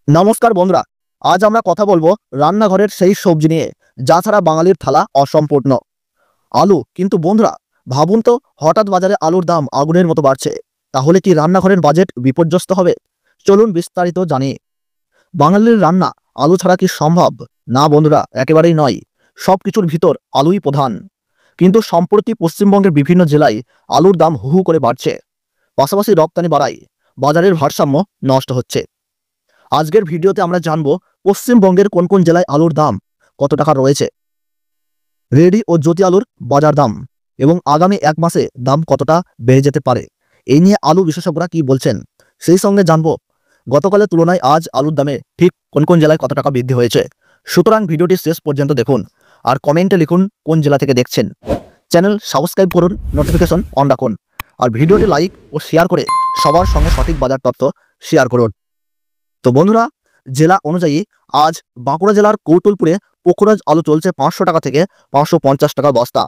নমস্কার বন্ধুরা, আজ আমরা কথা বলবো রান্নাঘরের সেই সবজি নিয়ে যা ছাড়া বাঙালির থালা অসম্পূর্ণ, আলু। কিন্তু বন্ধুরা, ভাবুন তো, হঠাৎ বাজারে আলুর দাম আগুনের মতো বাড়ছে। তাহলে কি রান্নাঘরের বাজেট বিপর্যস্ত হবে? চলুন বিস্তারিত জানি। বাঙালির রান্না আলু ছাড়া কি সম্ভব? না বন্ধুরা, একেবারেই নয়। সবকিছুর ভিতর আলুই প্রধান। কিন্তু সম্প্রতি পশ্চিমবঙ্গের বিভিন্ন জেলায় আলুর দাম হু হু করে বাড়ছে। পাশাপাশি রপ্তানি বাড়ায় বাজারের ভারসাম্য নষ্ট হচ্ছে। আজকের ভিডিওতে আমরা জানব পশ্চিমবঙ্গের কোন কোন জেলায় আলুর দাম কত টাকা রয়েছে, রেডি ও জ্যোতি আলুর বাজার দাম, এবং আগামী এক মাসে দাম কতটা বেড়ে যেতে পারে। এই নিয়ে আলু বিশেষজ্ঞরা কি বলছেন, সেই সঙ্গে জানব গতকালের তুলনায় আজ আলুর দামে ঠিক কোন কোন জেলায় কত টাকা বৃদ্ধি হয়েছে। সুতরাং ভিডিওটি শেষ পর্যন্ত দেখুন আর কমেন্টে লিখুন কোন জেলা থেকে দেখছেন। চ্যানেল সাবস্ক্রাইব করুন, নোটিফিকেশন অন রাখুন, আর ভিডিওটি লাইক ও শেয়ার করে সবার সঙ্গে সঠিক বাজার তথ্য শেয়ার করুন। তো বন্ধুরা, জেলা অনুযায়ী আজ বাঁকুড়া জেলার কৌতুলপুরে পোখরাজ আলু চলছে 500 টাকা থেকে 550 টাকা বস্তা,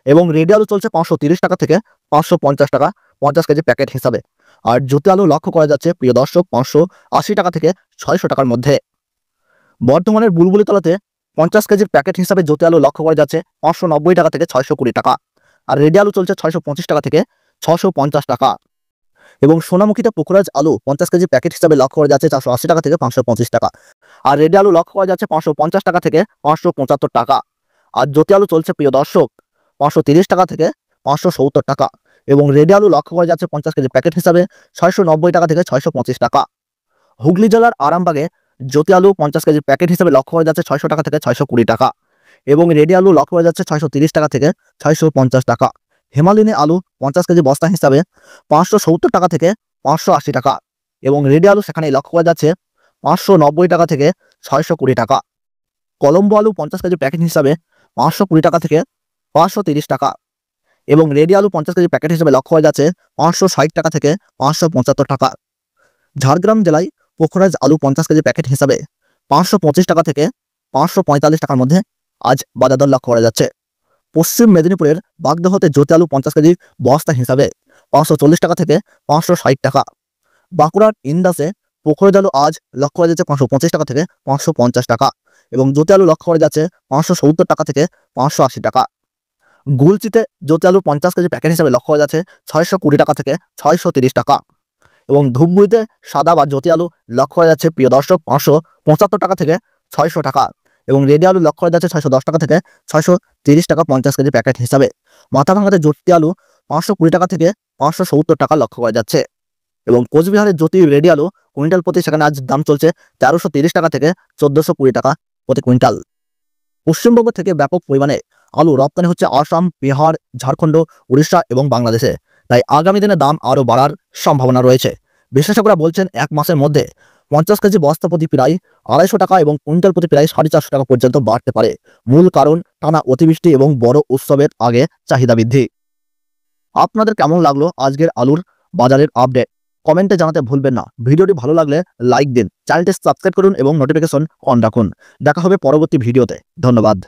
এবং রেডি আলু চলছে 530 টাকা থেকে 550 টাকা 50 কেজি প্যাকেট হিসাবে। আর জ্যোতি আলু লক্ষ্য করা যাচ্ছে প্রিয় দর্শক 580 টাকা থেকে 600 টাকার মধ্যে। বর্ধমানের বুলবুলিতলাতে 50 কেজির প্যাকেট হিসাবে জ্যোতি আলু লক্ষ্য করা যাচ্ছে 590 টাকা থেকে 620 টাকা, আর রেডি আলু চলছে 625 টাকা থেকে 650 টাকা। এবং সোনামুখীতে পোখরাজ আলু 50 কেজি প্যাকেট হিসাবে লক্ষ্য করা যাচ্ছে 480 টাকা থেকে 525 টাকা, আর রেডি আলু লক্ষ্য করা যাচ্ছে 550 টাকা থেকে 575 টাকা। আর জ্যোতি আলু চলছে প্রিয় দর্শক 530 টাকা থেকে 570 টাকা, এবং রেডি আলু লক্ষ্য করা যাচ্ছে 50 কেজি প্যাকেট হিসাবে 690 টাকা থেকে 625 টাকা। হুগলি জেলার আরামবাগে জ্যোতি আলু 50 কেজি প্যাকেট হিসাবে লক্ষ্য করা যাচ্ছে 600 টাকা থেকে 620 টাকা, এবং রেডি আলু লক্ষ্য করা যাচ্ছে 630 টাকা থেকে 650 টাকা। হিমালয়ানি আলু 50 কেজি বস্তা হিসাবে 570 টাকা থেকে 580 টাকা, এবং রেডি আলু সেখানে লক্ষ্য করা যাচ্ছে 590 টাকা থেকে 620 টাকা। কলম্বো আলু 50 কেজি প্যাকেট হিসাবে 520 টাকা থেকে 530 টাকা, এবং রেডি আলু 50 কেজি প্যাকেট হিসাবে লক্ষ্য করা যাচ্ছে 560 টাকা থেকে 575 টাকা। ঝাড়গ্রাম জেলায় পোখরাজ আলু 50 কেজি প্যাকেট হিসাবে 525 টাকা থেকে 545 টাকার মধ্যে আজ বাজার দর লক্ষ্য করা যাচ্ছে। পশ্চিম মেদিনীপুরের বাগদহতে জ্যোতি আলু 50 কেজি বস্তা হিসাবে 540 টাকা থেকে 560 টাকা। বাঁকুড়ার ইন্দাসে পোখরাজ আলু আজ লক্ষ্য করা যাচ্ছে 525 টাকা থেকে 550 টাকা, এবং জ্যোতি আলু লক্ষ্য করা যাচ্ছে 570 টাকা থেকে 580 টাকা। গুলচিতে জ্যোতি আলু 50 কেজি প্যাকেট হিসাবে লক্ষ্য করা যাচ্ছে 620 টাকা থেকে 630 টাকা, এবং ধূপগুড়িতে সাদা বা জ্যোতি আলু লক্ষ্য করা যাচ্ছে প্রিয় দর্শক 575 টাকা থেকে 600 টাকা, এবং রেডি আলু লক্ষ্য করা যাচ্ছে 610 টাকা থেকে 630 টাকা 50 কেজি প্যাকেট হিসাবে। মাথাভাঙাতে জ্যোতি আলু 520 টাকা থেকে 570 টাকা লক্ষ্য করা যাচ্ছে, এবং কোচবিহারের জ্যোতি রেডি আলু কুইন্টাল প্রতি সেখানে আজ দাম চলছে 1330 টাকা থেকে 1420 টাকা প্রতি কুইন্টাল। পশ্চিমবঙ্গ থেকে ব্যাপক পরিমাণে আলু রপ্তানি হচ্ছে আসাম, বিহার, ঝাড়খণ্ড, উড়িষ্যা এবং বাংলাদেশে। তাই আগামী দিনে দাম আরও বাড়ার সম্ভাবনা রয়েছে। বিশেষজ্ঞরা বলছেন 1 মাসের মধ্যে 50 কেজি বস্তা প্রতি প্রায় 250 টাকা এবং কুইন্টাল প্রতি প্রায় 450 টাকা পর্যন্ত বাড়তে পারে। মূল কারণ টানা অতিবৃষ্টি এবং বড় উৎসবের আগে চাহিদা বৃদ্ধি। আপনাদের কেমন লাগলো আজকের আলুর বাজারের আপডেট? কমেন্টে জানাতে ভুলবেন না। ভিডিওটি ভালো লাগলে লাইক দিন, চ্যানেলটি সাবস্ক্রাইব করুন এবং নোটিফিকেশন অন রাখুন। দেখা হবে পরবর্তী ভিডিওতে। ধন্যবাদ।